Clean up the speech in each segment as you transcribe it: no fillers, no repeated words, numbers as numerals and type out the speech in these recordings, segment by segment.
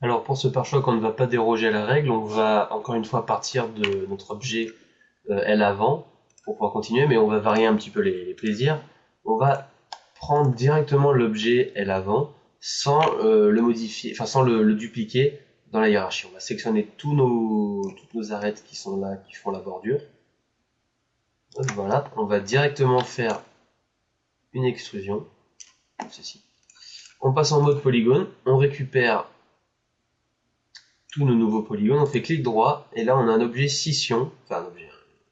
Alors pour ce pare-choc, on ne va pas déroger à la règle, on va encore une fois partir de notre objet L avant pour pouvoir continuer, mais on va varier un petit peu les plaisirs. On va prendre directement l'objet L avant sans le modifier, enfin sans le dupliquer dans la hiérarchie. On va sélectionner toutes nos arêtes qui sont là, qui font la bordure. Donc, voilà, on va directement faire une extrusion, comme ceci. On passe en mode polygone, on récupère tous nos nouveaux polygones, on fait clic droit, et là on a un objet scission, enfin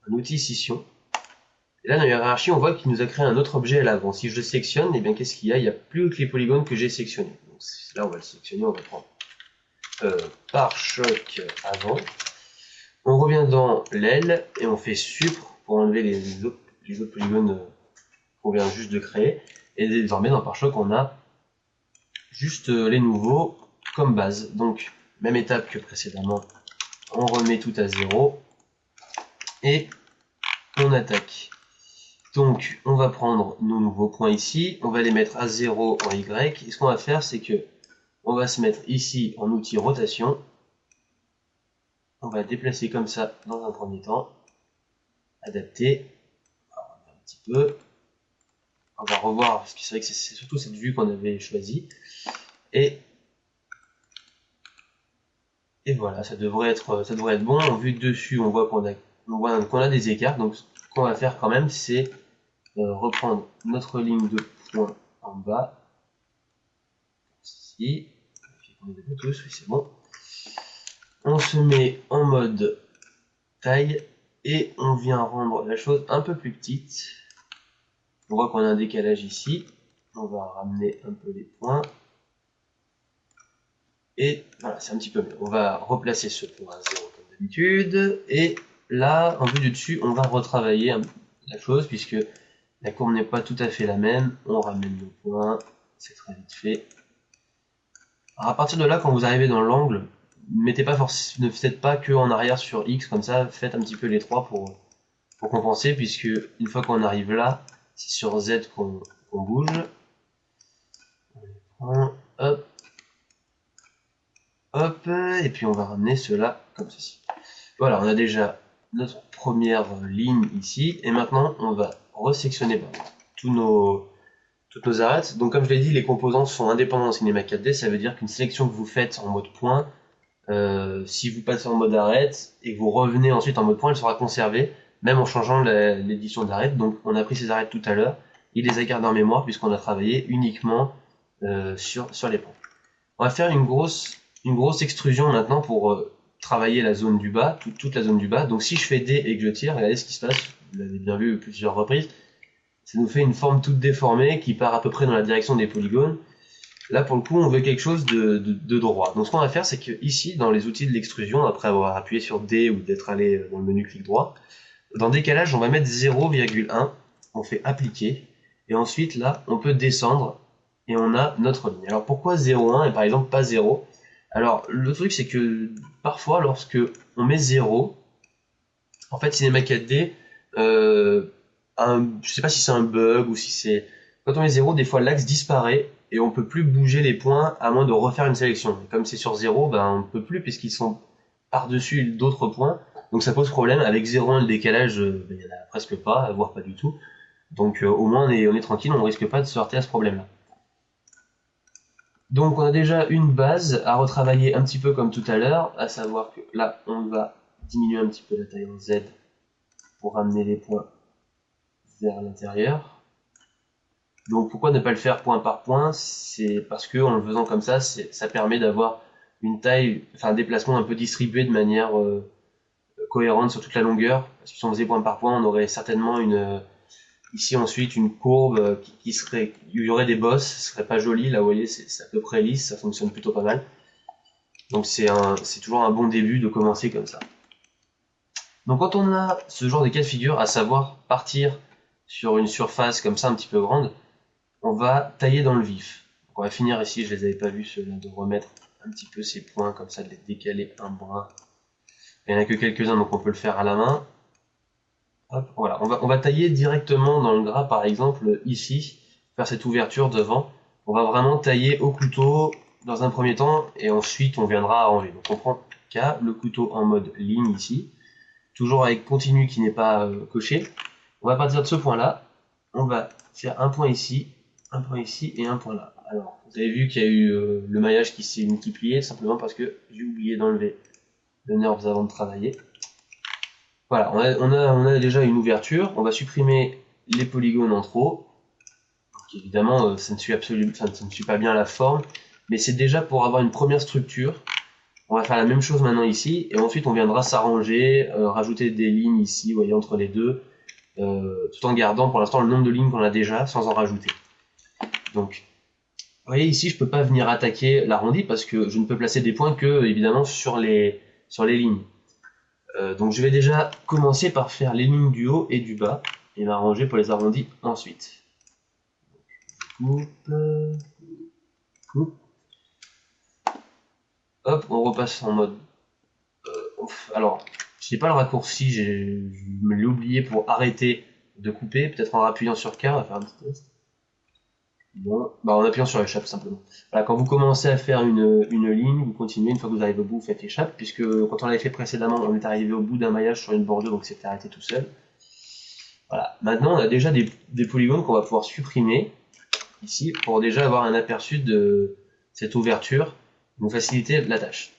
un outil scission. Et là dans la hiérarchie, on voit qu'il nous a créé un autre objet à l'avant. Si je le sélectionne, et bien qu'est-ce qu'il y a? Il n'y a plus que les polygones que j'ai sélectionnés. Donc là on va le sélectionner, on va prendre pare-choc avant. On revient dans l'aile et on fait supr pour enlever les autres polygones qu'on vient juste de créer. Et désormais dans pare-choc, on a juste les nouveaux comme base. Donc même étape que précédemment, on remet tout à zéro et on attaque. Donc on va prendre nos nouveaux points ici, on va les mettre à 0 en Y, et ce qu'on va faire c'est que on va se mettre ici en outil rotation, on va déplacer comme ça dans un premier temps, adapter, un petit peu, on va revoir, parce que c'est vrai que c'est surtout cette vue qu'on avait choisie, et, et voilà, ça devrait être bon. En vue de dessus, on voit qu'on a des écarts, donc ce qu'on va faire quand même, c'est reprendre notre ligne de points en bas, ici, on les a tous, oui c'est bon. On se met en mode taille et on vient rendre la chose un peu plus petite. On voit qu'on a un décalage ici. On va ramener un peu les points. Et voilà, c'est un petit peu mieux. On va replacer ce point à 0 comme d'habitude. Et là, en vue du dessus, on va retravailler la chose puisque la courbe n'est pas tout à fait la même. On ramène nos points. C'est très vite fait. Alors à partir de là, quand vous arrivez dans l'angle, ne faites pas que en arrière sur X comme ça, faites un petit peu les trois pour compenser, puisque une fois qu'on arrive là, c'est sur Z qu'on bouge. Hop, hop, et puis on va ramener cela comme ceci. Voilà, on a déjà notre première ligne ici, et maintenant on va resectionner tous nos, toutes nos arêtes. Donc comme je l'ai dit, les composants sont indépendants en cinéma 4D, ça veut dire qu'une sélection que vous faites en mode point, si vous passez en mode arête et que vous revenez ensuite en mode point, elle sera conservée, même en changeant l'édition d'arête. Donc on a pris ces arêtes tout à l'heure, il les a gardées en mémoire puisqu'on a travaillé uniquement sur les points. On va faire une grosse extrusion maintenant pour travailler la zone du bas, toute la zone du bas. Donc si je fais D et que je tire, regardez ce qui se passe, vous l'avez bien vu plusieurs reprises, ça nous fait une forme toute déformée qui part à peu près dans la direction des polygones. Là, pour le coup, on veut quelque chose de droit. Donc, ce qu'on va faire, c'est que ici, dans les outils de l'extrusion, après avoir appuyé sur D ou d'être allé dans le menu clic droit, dans décalage, on va mettre 0,1. On fait appliquer. Et ensuite, là, on peut descendre et on a notre ligne. Alors, pourquoi 0,1 et par exemple pas 0? Alors, le truc, c'est que parfois, lorsque on met 0, en fait, Cinema 4D, je sais pas si c'est un bug ou si c'est... Quand on met 0, des fois l'axe disparaît et on peut plus bouger les points à moins de refaire une sélection. Et comme c'est sur 0, ben on ne peut plus puisqu'ils sont par-dessus d'autres points. Donc ça pose problème. Avec 0,1 le décalage, ben, il y en a presque pas, voire pas du tout. Donc au moins on est tranquille, on ne risque pas de se heurter à ce problème-là. Donc on a déjà une base à retravailler un petit peu comme tout à l'heure, à savoir que là on va diminuer un petit peu la taille en Z pour ramener les points vers l'intérieur. Donc pourquoi ne pas le faire point par point? C'est parce que en le faisant comme ça permet d'avoir une taille, enfin un déplacement un peu distribué de manière cohérente sur toute la longueur. Parce que si on faisait point par point, on aurait certainement ici ensuite une courbe qui serait, il y aurait des bosses, ce serait pas joli. Là, vous voyez, c'est à peu près lisse, ça fonctionne plutôt pas mal. Donc c'est toujours un bon début de commencer comme ça. Donc quand on a ce genre de cas de figure, à savoir partir sur une surface comme ça un petit peu grande, on va tailler dans le vif. Donc on va finir ici, je les avais pas vus ceux-là, de remettre un petit peu ces points comme ça, de les décaler un brin. Il n'y en a que quelques-uns, donc on peut le faire à la main. Hop, voilà, on va tailler directement dans le gras, par exemple ici, faire cette ouverture devant. On va vraiment tailler au couteau dans un premier temps, et ensuite on viendra arranger. Donc on prend K, le couteau en mode ligne ici, toujours avec continu qui n'est pas coché. On va partir de ce point là, on va faire un point ici et un point là. Alors vous avez vu qu'il y a eu le maillage qui s'est multiplié simplement parce que j'ai oublié d'enlever le NURBS avant de travailler. Voilà, on a déjà une ouverture, on va supprimer les polygones en trop. Donc, évidemment, ça ne suit pas bien la forme, mais c'est déjà pour avoir une première structure. On va faire la même chose maintenant ici, et ensuite on viendra s'arranger, rajouter des lignes ici, vous voyez, entre les deux, tout en gardant pour l'instant le nombre de lignes qu'on a déjà, sans en rajouter. Donc, vous voyez ici, je peux pas venir attaquer l'arrondi parce que je ne peux placer des points que, évidemment, sur les lignes. Donc je vais déjà commencer par faire les lignes du haut et du bas, et m'arranger pour les arrondis ensuite. Coupe. Hop, on repasse en mode... alors, je n'ai pas le raccourci, je me l'ai oublié pour arrêter de couper, peut-être en appuyant sur K, on va faire un petit test. Bon, bah en appuyant sur échappe simplement. Voilà, quand vous commencez à faire une ligne, vous continuez, une fois que vous arrivez au bout, vous faites échappe, puisque quand on l'avait fait précédemment, on est arrivé au bout d'un maillage sur une bordure, donc c'était arrêté tout seul. Voilà, maintenant on a déjà des polygones qu'on va pouvoir supprimer, ici, pour déjà avoir un aperçu de cette ouverture, nous faciliter la tâche.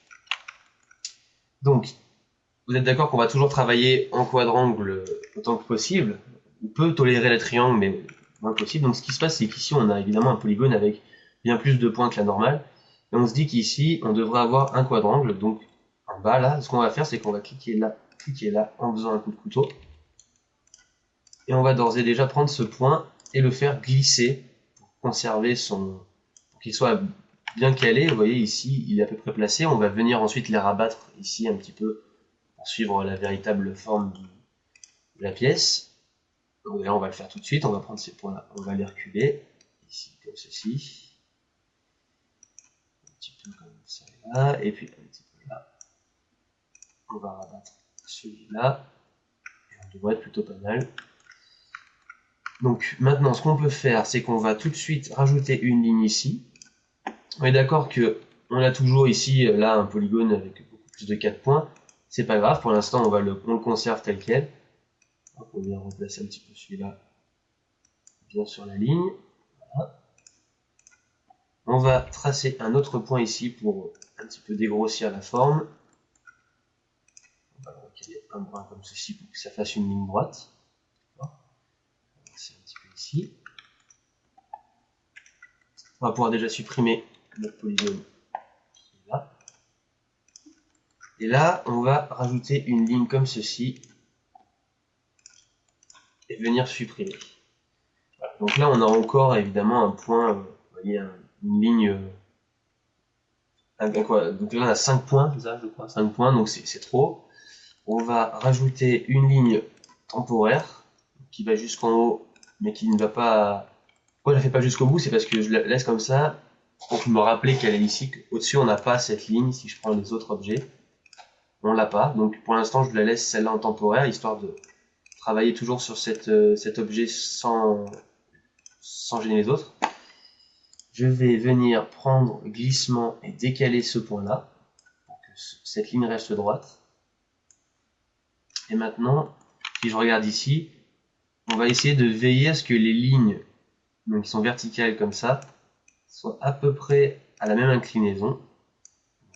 Donc, vous êtes d'accord qu'on va toujours travailler en quadrangle autant que possible. On peut tolérer les triangles, mais moins possible. Donc ce qui se passe, c'est qu'ici, on a évidemment un polygone avec bien plus de points que la normale. Et on se dit qu'ici, on devrait avoir un quadrangle. Donc en bas, là, ce qu'on va faire, c'est qu'on va cliquer là, en faisant un coup de couteau. Et on va d'ores et déjà prendre ce point et le faire glisser pour conserver pour qu'il soit bien calé. Vous voyez, ici, il est à peu près placé. On va venir ensuite les rabattre ici un petit peu pour suivre la véritable forme de la pièce. Donc là, on va le faire tout de suite, on va prendre ces points-là, on va les reculer, ici comme ceci, un petit peu comme ça là, et puis un petit peu là. On va rabattre celui-là, et on devrait être plutôt pas mal. Donc maintenant, ce qu'on peut faire, c'est qu'on va tout de suite rajouter une ligne ici. On est d'accord que on a toujours ici, là, un polygone avec beaucoup plus de 4 points. C'est pas grave, pour l'instant, on le conserve tel quel. On vient remplacer un petit peu celui-là bien sur la ligne. Voilà. On va tracer un autre point ici pour un petit peu dégrossir la forme. On va le recaler un brin comme ceci pour que ça fasse une ligne droite. On va passer un petit peu ici. On va pouvoir déjà supprimer notre polygone qui est là. Et là, on va rajouter une ligne comme ceci et venir supprimer. Voilà. Donc là, on a encore évidemment un point, vous voyez, une ligne. Donc là, on a 5 points, ça, je crois, 5 points, donc c'est trop. On va rajouter une ligne temporaire qui va jusqu'en haut, mais qui ne va pas... Pourquoi je la fais pas jusqu'au bout? C'est parce que je la laisse comme ça, pour me rappeler qu'elle est ici. Au-dessus, on n'a pas cette ligne. Si je prends les autres objets, on l'a pas. Donc pour l'instant, je la laisse celle-là en temporaire, histoire de travailler toujours sur cet objet sans gêner les autres. Je vais venir prendre glissement et décaler ce point-là, pour que cette ligne reste droite. Et maintenant, si je regarde ici, on va essayer de veiller à ce que les lignes qui sont verticales comme ça soient à peu près à la même inclinaison.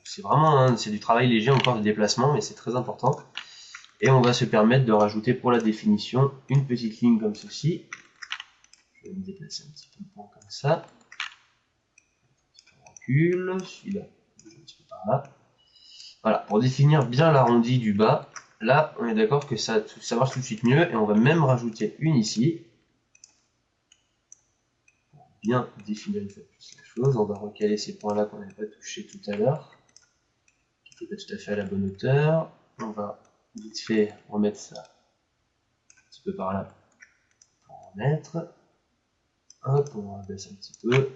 C'est vraiment c'est du travail léger encore de déplacement, mais c'est très important. Et on va se permettre de rajouter pour la définition une petite ligne comme ceci. Je vais me déplacer un petit peu le point comme ça. On recule, celui-là, un petit peu par là. Voilà, pour définir bien l'arrondi du bas. Là, on est d'accord que ça marche tout de suite mieux, et on va même rajouter une ici. Pour bien définir une fois de plus la chose, on va recaler ces points-là qu'on n'avait pas touché tout à l'heure, qui n'étaient pas tout à fait à la bonne hauteur. On va vite fait remettre ça un petit peu par là pour remettre. Hop, on rabaisse un petit peu.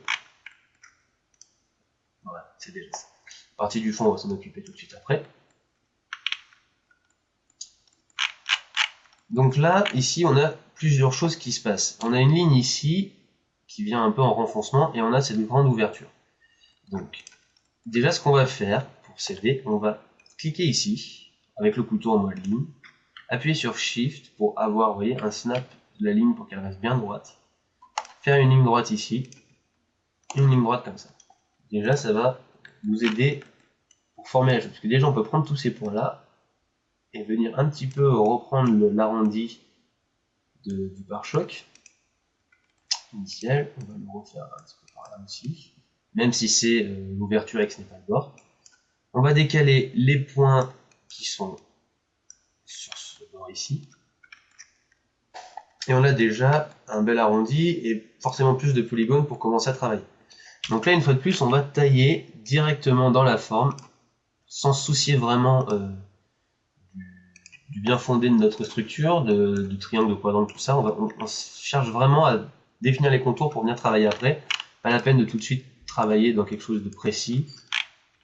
Voilà, c'est déjà ça. La partie du fond, on va s'en occuper tout de suite après. Donc là, ici, on a plusieurs choses qui se passent. On a une ligne ici, qui vient un peu en renfoncement, et on a cette grande ouverture. Donc, déjà ce qu'on va faire pour s'aider, on va cliquer ici avec le couteau en mode ligne, appuyer sur Shift pour avoir, vous voyez, un snap de la ligne pour qu'elle reste bien droite, faire une ligne droite ici, une ligne droite comme ça. Déjà ça va nous aider pour former la chose, parce que déjà on peut prendre tous ces points là et venir un petit peu reprendre l'arrondi du pare-choc initial. On va le refaire un petit peu par là aussi, même si c'est l'ouverture et que ce n'est pas le bord. On va décaler les points qui sont sur ce bord ici. Et on a déjà un bel arrondi et forcément plus de polygones pour commencer à travailler. Donc là, une fois de plus, on va tailler directement dans la forme, sans se soucier vraiment du bien fondé de notre structure, du triangle, de quadrangle, tout ça. On cherche vraiment à définir les contours pour venir travailler après. Pas la peine de tout de suite travailler dans quelque chose de précis,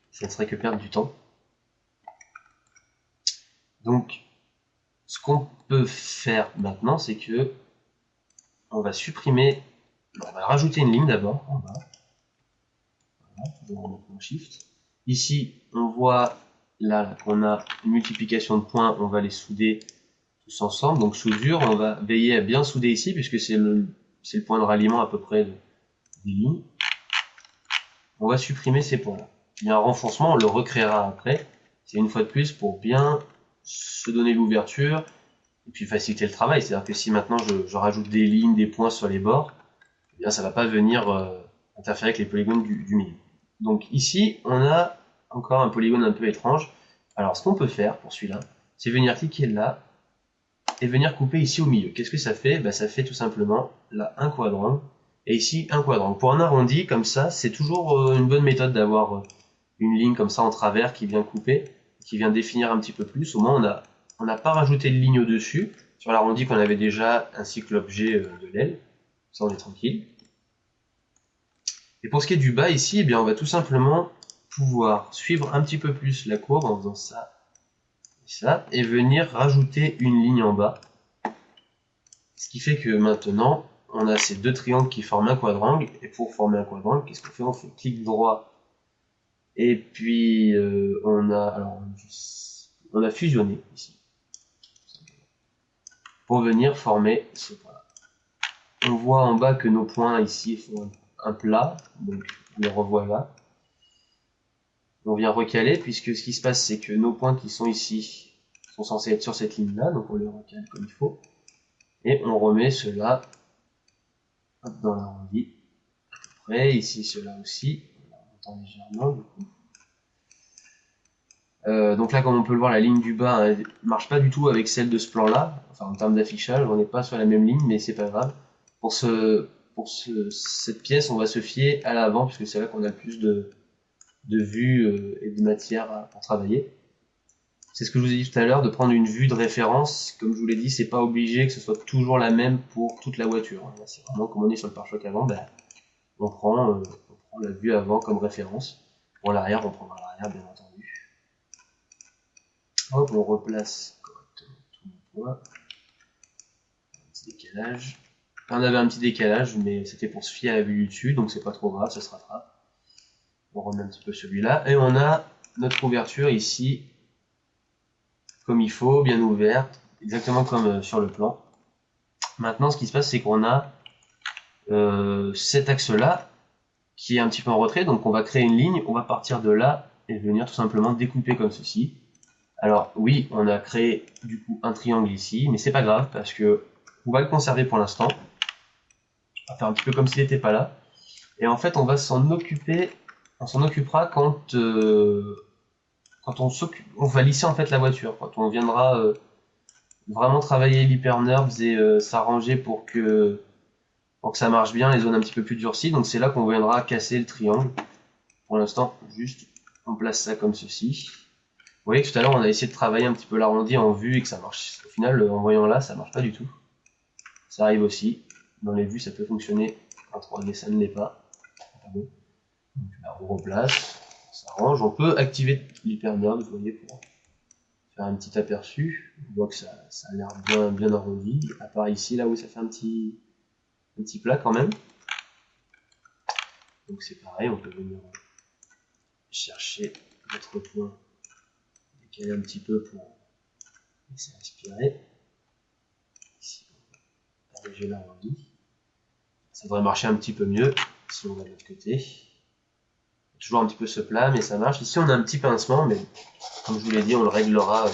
ça ne serait que perdre du temps. Donc, ce qu'on peut faire maintenant, c'est que on va supprimer, on va rajouter une ligne d'abord en bas. Voilà, toujours en mettant Shift. Ici, on voit là qu'on a une multiplication de points, on va les souder tous ensemble. Donc soudure, on va veiller à bien souder ici puisque c'est le point de ralliement à peu près des lignes. On va supprimer ces points-là. Il y a un renfoncement, on le recréera après. C'est une fois de plus pour bien se donner l'ouverture et puis faciliter le travail. C'est-à-dire que si maintenant je rajoute des lignes, des points sur les bords, eh bien ça ne va pas venir interférer avec les polygones du milieu. Donc ici, on a encore un polygone un peu étrange. Alors ce qu'on peut faire pour celui-là, c'est venir cliquer là et venir couper ici au milieu. Qu'est-ce que ça fait? Ça fait tout simplement là un quadrangle et ici un quadrangle. Pour un arrondi comme ça, c'est toujours une bonne méthode d'avoir une ligne comme ça en travers qui vient couper, qui vient définir un petit peu plus. Au moins on n'a pas rajouté de ligne au-dessus sur l'arrondi qu'on avait déjà, ainsi que l'objet de l'aile. Ça on est tranquille. Et pour ce qui est du bas ici, eh bien, on va tout simplement pouvoir suivre un petit peu plus la courbe en faisant ça et ça, et venir rajouter une ligne en bas. Ce qui fait que maintenant, on a ces deux triangles qui forment un quadrangle, et pour former un quadrangle, qu'est-ce qu'on fait? On fait clic droit, et puis on a fusionné ici, pour venir former ce point-là. On voit en bas que nos points ici font un plat, donc on les revoit là. On vient recaler, puisque ce qui se passe, c'est que nos points qui sont ici sont censés être sur cette ligne-là, donc on les recale comme il faut. Et on remet ceux-là dans l'arrondi. Après, ici, ceux-là aussi. On entend légèrement, du coup. Donc là, comme on peut le voir, la ligne du bas ne marche pas du tout avec celle de ce plan-là. Enfin, en termes d'affichage, on n'est pas sur la même ligne, mais c'est pas grave. Pour cette pièce, on va se fier à l'avant, puisque c'est là qu'on a le plus de vue et de matière à travailler. C'est ce que je vous ai dit tout à l'heure, de prendre une vue de référence. Comme je vous l'ai dit, c'est pas obligé que ce soit toujours la même pour toute la voiture. C'est vraiment comme on est sur le pare-choc avant, on prend la vue avant comme référence. Pour l'arrière, on prendra l'arrière, bien entendu. Hop, on replace correctement tous nos points. Un petit décalage. On avait un petit décalage, mais c'était pour se fier à la vue du dessus, donc c'est pas trop grave, ça se rattrape. On remet un petit peu celui-là, et on a notre ouverture ici, comme il faut, bien ouverte, exactement comme sur le plan. Maintenant, ce qui se passe, c'est qu'on a cet axe-là qui est un petit peu en retrait, donc on va créer une ligne, on va partir de là et venir tout simplement découper comme ceci. Alors oui, on a créé du coup un triangle ici, mais c'est pas grave parce que on va le conserver pour l'instant. On va faire un petit peu comme s'il n'était pas là. Et en fait, on va s'en occuper, on s'en occupera quand on va lisser en fait la voiture, quand on viendra vraiment travailler l'hyper-nerves et s'arranger pour que ça marche bien, les zones un petit peu plus durcies. Donc c'est là qu'on viendra casser le triangle. Pour l'instant, juste on place ça comme ceci. Vous voyez que tout à l'heure on a essayé de travailler un petit peu l'arrondi en vue et que ça marche. Au final, en voyant là, ça marche pas du tout. Ça arrive aussi. Dans les vues, ça peut fonctionner. En 3D, ça ne l'est pas. Donc là, on replace, on s'arrange. On peut activer l'hyper-nerve, vous voyez, pour faire un petit aperçu. On voit que ça a l'air bien arrondi. À part ici, là où ça fait un petit plat quand même. Donc c'est pareil, on peut venir chercher notre point, décaler un petit peu pour laisser respirer. Ici, on va alléger l'arrondi. Ça devrait marcher un petit peu mieux si on va de l'autre côté. Toujours un petit peu ce plat, mais ça marche. Ici, on a un petit pincement, mais comme je vous l'ai dit, on le réglera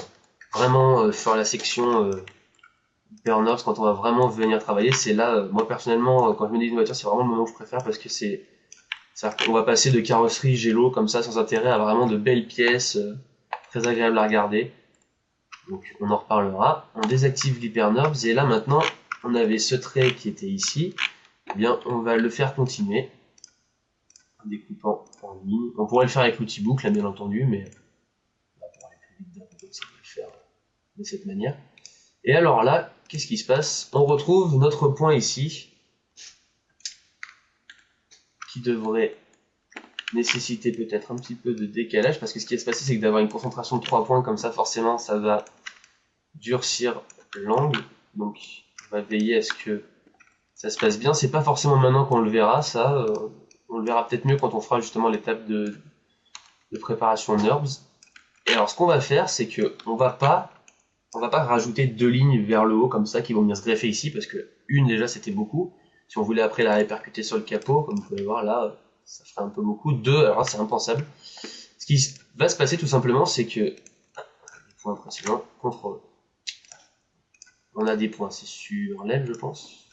vraiment sur la section HyperNorbs quand on va vraiment venir travailler. C'est là, moi personnellement, quand je me dis une voiture, c'est vraiment le moment que je préfère parce que on va passer de carrosserie gélo comme ça sans intérêt à vraiment de belles pièces très agréables à regarder. Donc on en reparlera. On désactive l'HyperNorbs et là maintenant, on avait ce trait qui était ici. Eh bien, on va le faire continuer en découpant en ligne. On pourrait le faire avec l'outil boucle, bien entendu, mais pour aller plus vite d'un coup, ça va le faire de cette manière. Et alors là, qu'est-ce qui se passe? On retrouve notre point ici, qui devrait nécessiter peut-être un petit peu de décalage, parce que ce qui va se passer, c'est que d'avoir une concentration de 3 points comme ça, forcément, ça va durcir l'angle. Donc, on va veiller à ce que ça se passe bien. C'est pas forcément maintenant qu'on le verra, ça. On le verra peut-être mieux quand on fera justement l'étape de préparation NURBS. Et alors, ce qu'on va faire, c'est que on va pas rajouter 2 lignes vers le haut comme ça qui vont venir se greffer ici, parce que une déjà c'était beaucoup. Si on voulait après la répercuter sur le capot, comme vous pouvez voir là, ça ferait un peu beaucoup. 2, alors là c'est impensable. Ce qui va se passer tout simplement, c'est que les points précédents, contrôle. On a des points, c'est sur l'aile, je pense.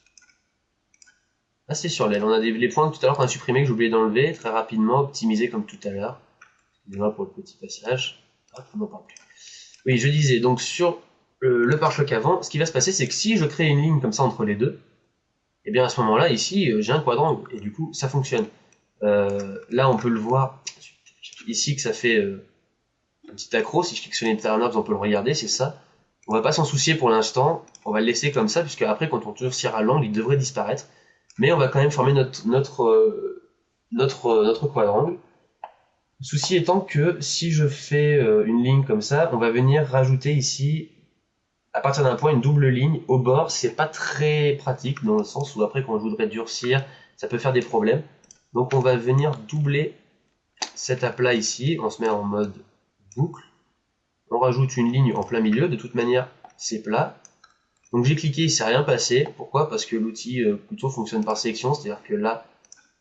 Ah, c'est sur l'aile. On a les points tout à l'heure qu'on a supprimés que j'ai oublié d'enlever, très rapidement, optimiser comme tout à l'heure. Excusez-moi pour le petit passage. Hop, on n'en parle plus. Oui, je disais, donc sur le pare-choc avant, ce qui va se passer, c'est que si je crée une ligne comme ça entre les deux, et bien à ce moment-là, ici, j'ai un quadrangle, et du coup, ça fonctionne. Là, on peut le voir, ici, que ça fait un petit accro. Si je clique sur l'Eternabs, on peut le regarder, c'est ça. On va pas s'en soucier pour l'instant, on va le laisser comme ça, puisque après, quand on durcira l'angle, il devrait disparaître. Mais on va quand même former notre quadrangle. Le souci étant que si je fais une ligne comme ça, on va venir rajouter ici, à partir d'un point, une double ligne au bord. C'est pas très pratique dans le sens où après, quand je voudrais durcir, ça peut faire des problèmes. Donc on va venir doubler cet aplat ici. On se met en mode boucle. On rajoute une ligne en plein milieu. De toute manière, c'est plat. Donc j'ai cliqué, il s'est rien passé. Pourquoi? Parce que l'outil plutôt fonctionne par section, c'est-à-dire que la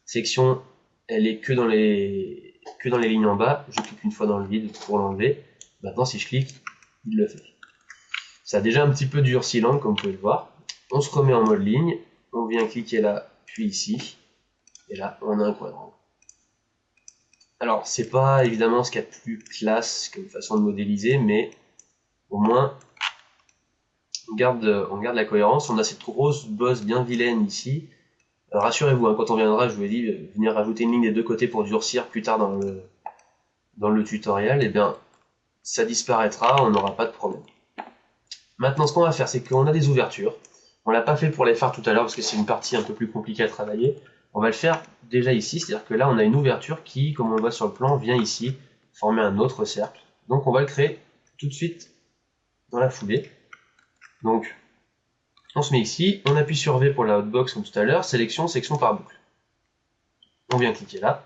section, elle est que dans les lignes en bas. Je clique une fois dans le vide pour l'enlever. Maintenant, si je clique, il le fait. Ça a déjà un petit peu durci l'angle, comme vous pouvez le voir. On se remet en mode ligne. On vient cliquer là, puis ici. Et là, on a un quadrangle. Alors, c'est pas évidemment ce qu'il y a de plus classe comme façon de modéliser, mais au moins, on garde la cohérence. On a cette grosse bosse bien vilaine ici. Rassurez-vous, hein, quand on viendra, je vous ai dit, venir rajouter une ligne des deux côtés pour durcir plus tard dans le tutoriel, et bien, ça disparaîtra, on n'aura pas de problème. Maintenant, ce qu'on va faire, c'est qu'on a des ouvertures. On l'a pas fait pour les phares tout à l'heure, parce que c'est une partie un peu plus compliquée à travailler. On va le faire déjà ici, c'est-à-dire que là, on a une ouverture qui, comme on le voit sur le plan, vient ici former un autre cercle. Donc, on va le créer tout de suite dans la foulée. Donc, on se met ici, on appuie sur V pour la hotbox comme tout à l'heure, sélection, section par boucle. On vient cliquer là,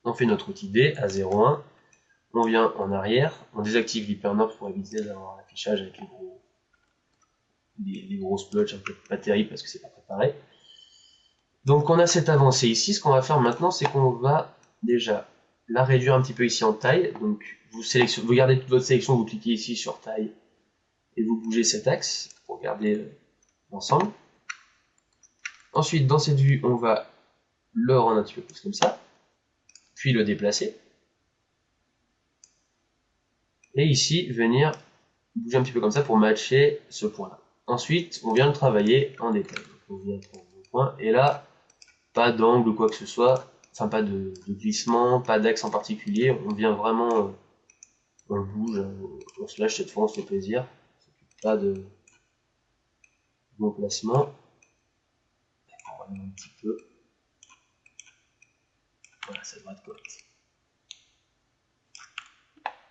on fait notre outil D à 0,1, on vient en arrière, on désactive l'HyperNorbs pour éviter d'avoir l'affichage avec les gros splotches un peu pas terribles parce que c'est pas préparé. Donc on a cette avancée ici, ce qu'on va faire maintenant, c'est qu'on va déjà la réduire un petit peu ici en taille. Donc vous gardez toute votre sélection, vous cliquez ici sur taille et vous bougez cet axe pour garder l'ensemble. Ensuite, dans cette vue, on va le rendre un petit peu plus comme ça, puis le déplacer. Et ici, venir bouger un petit peu comme ça pour matcher ce point-là. Ensuite, on vient le travailler en détail. Donc, on vient prendre le point, et là, pas d'angle ou quoi que ce soit, enfin pas de glissement, pas d'axe en particulier, on vient vraiment, on le bouge, on se lâche cette fois, on se fait plaisir, pas de bon placement. On va un petit peu. Voilà, ça devrait être correct.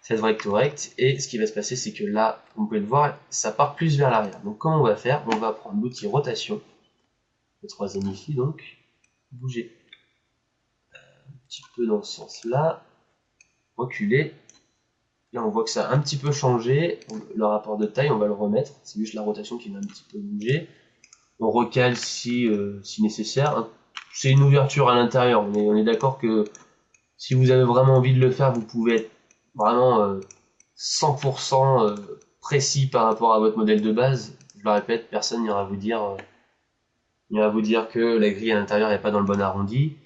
Ça devrait être correct, et ce qui va se passer, c'est que là, vous pouvez le voir, ça part plus vers l'arrière. Donc comment on va faire? On va prendre l'outil rotation, le troisième ici donc, bouger petit peu dans ce sens-là, reculer. Là, on voit que ça a un petit peu changé. Le rapport de taille, on va le remettre. C'est juste la rotation qui va un petit peu bouger. On recale si nécessaire. C'est une ouverture à l'intérieur. On est d'accord que si vous avez vraiment envie de le faire, vous pouvez être vraiment 100% précis par rapport à votre modèle de base. Je le répète, personne n'ira vous dire que la grille à l'intérieur n'est pas dans le bon arrondi.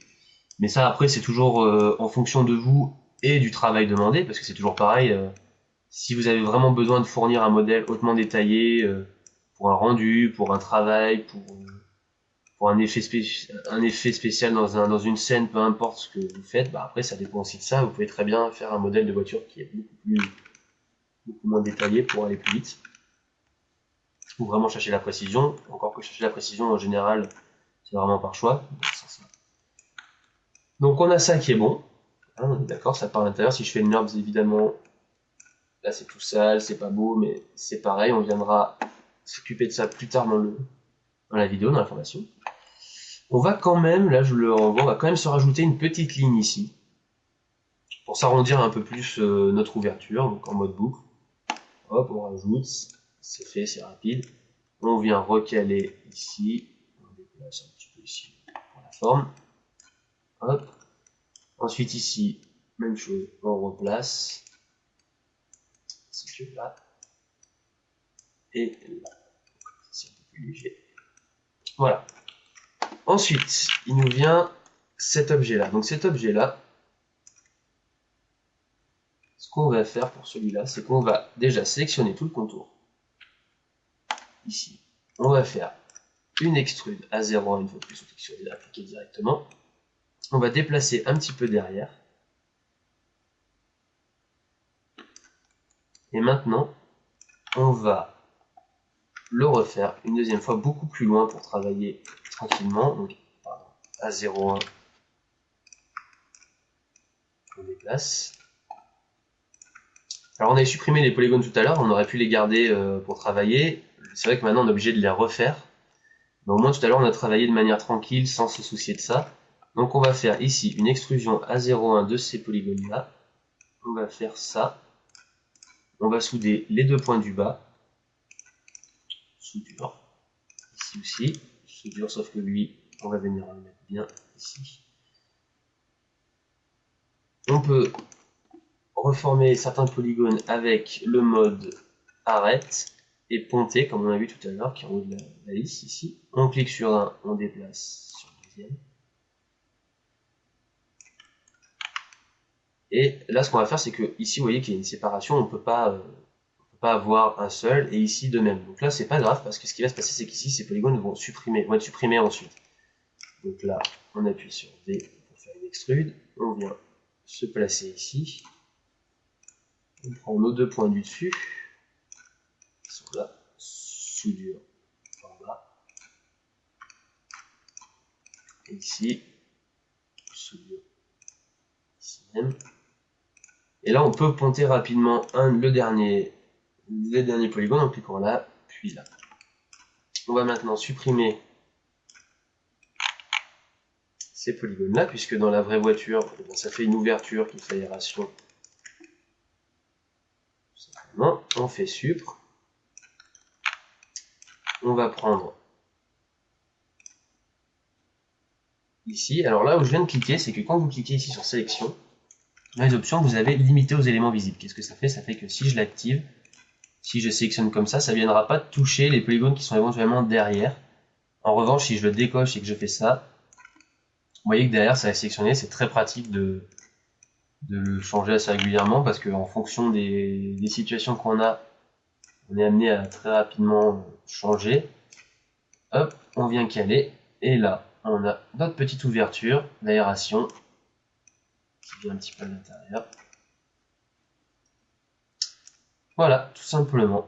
Mais ça, après, c'est toujours en fonction de vous et du travail demandé, parce que c'est toujours pareil. Si vous avez vraiment besoin de fournir un modèle hautement détaillé pour un rendu, pour un travail, pour un effet spécial dans une scène, peu importe ce que vous faites, bah après ça dépend aussi de ça. Vous pouvez très bien faire un modèle de voiture qui est beaucoup moins détaillé pour aller plus vite. Ou vraiment chercher la précision, encore que chercher la précision en général, c'est vraiment par choix. Donc on a ça qui est bon, hein, on est d'accord, ça part à l'intérieur. Si je fais une NURBS, évidemment, là c'est tout sale, c'est pas beau, mais c'est pareil, on viendra s'occuper de ça plus tard dans la vidéo, dans la formation. On va quand même, là je le renvoie, on va quand même se rajouter une petite ligne ici, pour s'arrondir un peu plus notre ouverture, donc en mode boucle. Hop, on rajoute, c'est fait, c'est rapide. On vient recaler ici, on déplace un petit peu ici pour la forme. Hop. Ensuite ici, même chose, on replace. C'est que là. Et là. C'est un peu plus léger. Voilà. Ensuite, il nous vient cet objet-là. Donc cet objet-là, ce qu'on va faire pour celui-là, c'est qu'on va déjà sélectionner tout le contour. Ici, on va faire une extrude à 0 une fois que sont extrudés, appliquer directement. On va déplacer un petit peu derrière. Et maintenant, on va le refaire une deuxième fois beaucoup plus loin pour travailler tranquillement. Donc, pardon, à 0,1, on déplace. Alors on avait supprimé les polygones tout à l'heure, on aurait pu les garder pour travailler. C'est vrai que maintenant on est obligé de les refaire. Mais au moins tout à l'heure on a travaillé de manière tranquille sans se soucier de ça. Donc on va faire ici une extrusion à 0,1 de ces polygones là. On va faire ça. On va souder les deux points du bas. Soudure. Ici aussi. Soudure, sauf que lui, on va venir le mettre bien ici. On peut reformer certains polygones avec le mode arrête et ponter, comme on a vu tout à l'heure, qui est en haut de la liste ici. On clique sur un, on déplace sur le deuxième. Et là, ce qu'on va faire, c'est que ici, vous voyez qu'il y a une séparation, on ne peut pas avoir un seul, et ici de même. Donc là, c'est pas grave, parce que ce qui va se passer, c'est qu'ici, ces polygones vont être supprimés ensuite. Donc là, on appuie sur D pour faire une extrude, on vient se placer ici, on prend nos deux points du dessus, qui sont là, soudure en bas, et ici, soudure ici même. Et là, on peut ponter rapidement le dernier polygone en cliquant là, puis là. On va maintenant supprimer ces polygones-là, puisque dans la vraie voiture, ça fait une ouverture qui fait aération. Simplement, on fait supr. On va prendre ici. Alors là où je viens de cliquer, c'est que quand vous cliquez ici sur sélection, dans les options, vous avez limité aux éléments visibles. Qu'est-ce que ça fait? Ça fait que si je l'active, si je sélectionne comme ça ne viendra pas toucher les polygones qui sont éventuellement derrière. En revanche, si je le décoche et que je fais ça, vous voyez que derrière, ça va sélectionner. C'est très pratique de le changer assez régulièrement parce qu'en fonction des situations qu'on a, on est amené à très rapidement changer. Hop, on vient caler. Et là, on a notre petite ouverture d'aération qui vient un petit peu à l'intérieur. Voilà, tout simplement.